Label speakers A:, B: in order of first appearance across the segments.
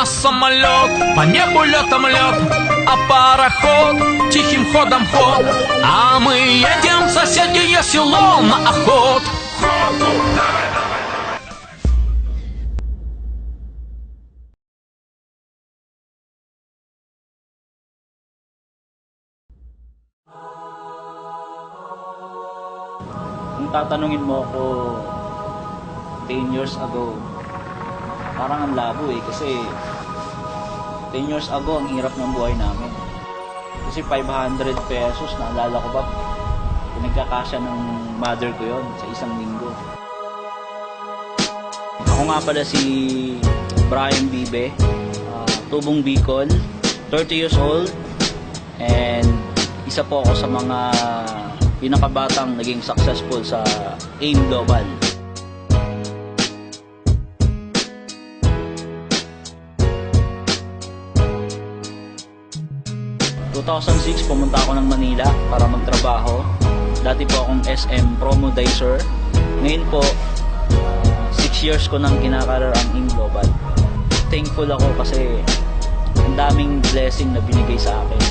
A: А самолет по небу летом лет, а пароход тихим ходом ход. А мы едем в соседнее село на охот.
B: Kung tatanungin mo ako 10 years ago, parang ang labo kasi 10 years ago ang hirap ng buhay namin. Kasi 500 pesos, naalala ko ba, pinagkakasya ng mother ko yon sa isang linggo. Ako nga pala si Brian Bibe, tubong Bicol, 30 years old, and isa po ako sa mga pinakabatang naging successful sa AIM Global. Noong 2006, pumunta ako ng Manila para magtrabaho. Dati po akong SM Promodizer. Ngayon po, 6 years ko nang kinakarar ang AIM Global. Thankful ako kasi ang daming blessing na binigay sa akin.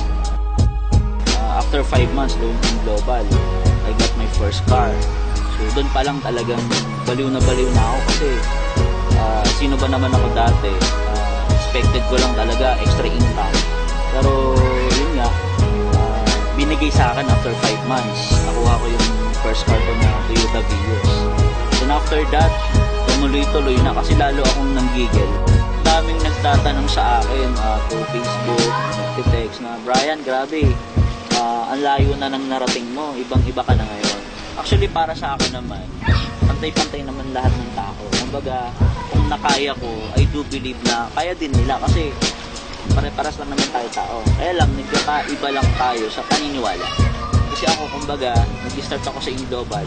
B: After 5 months doon in Global, I got my first car. So doon pa lang talagang baliw na ako kasi sino ba naman ako dati, expected ko lang talaga extra income. Pero yun nga, binigay sa akin after 5 months. Nakuha ko yung first car ko na Toyota Vios. Then after that, tumuloy-tuloy na kasi lalo akong nanggigil. Daming nagtatanong sa akin through Facebook, nagtitext na, Brian, grabe, ang layo na nang narating mo, ibang-iba ka na ngayon. Actually, para sa akin naman, pantay-pantay naman lahat ng tao. Kumbaga, kung nakaya ko, I do believe na kaya din nila kasi pare-paras lang naman tayo tao. Kaya lang, nagkakaiba lang tayo sa paniniwala. Kasi ako, kumbaga, nag-start ako sa AIM Global.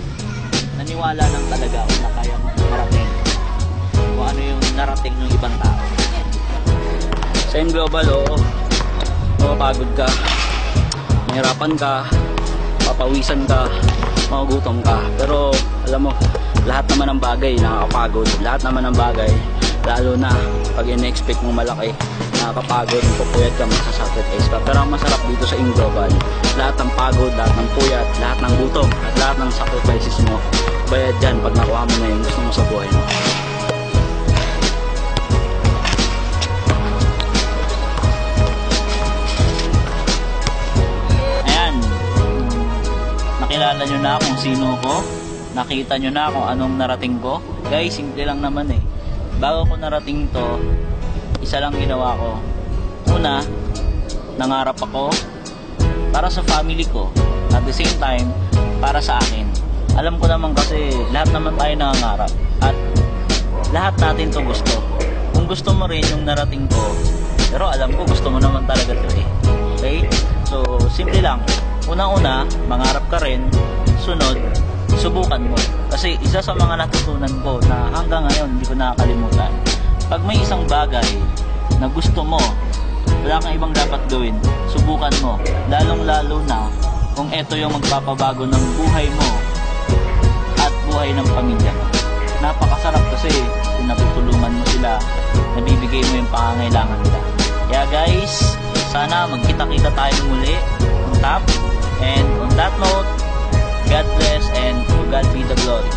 B: Naniwala lang talaga ako na kaya mo marating kung ano yung narating ng ibang tao. Sa AIM Global, mapapagod ka, mahirapan ka, papawisan ka, magugutom ka. Pero alam mo, lahat naman ng bagay nakakapagod. Lahat naman ng bagay, lalo na pag in-expect mong malaki, nakakapagod, pupuyat ka, masasacrifice ka. Pero ang masarap dito sa AIM Global, lahat ng pagod, lahat ng puyat, lahat ng gutom, at lahat ng sacrifices mo, bayad dyan pag nakuha mo na yung gusto mo sa buhay mo. Nakilala nyo na kung sino ko, nakita nyo na kung anong narating ko. Guys, simple lang naman bago ko narating to, isa lang ginawa ko. Una, nangarap ako para sa family ko, at the same time para sa akin. Alam ko naman kasi lahat naman tayo nangangarap at lahat natin to gusto. Kung gusto mo rin yung narating ko, pero alam ko gusto mo naman talaga to okay? So, simple lang. Unang-una, mangarap ka rin. Sunod, subukan mo. Kasi isa sa mga natutunan ko na hanggang ngayon hindi ko nakakalimutan, pag may isang bagay na gusto mo, wala kang ibang dapat gawin, subukan mo. Lalong-lalo na kung ito yung magpapabago ng buhay mo at buhay ng pamilya mo. Napakasarap kasi kung natutulungan mo sila, nabibigay mo yung pangangailangan nila. Kaya guys, sana magkita-kita tayo muli on top. And on that note, God bless and to God be the glory.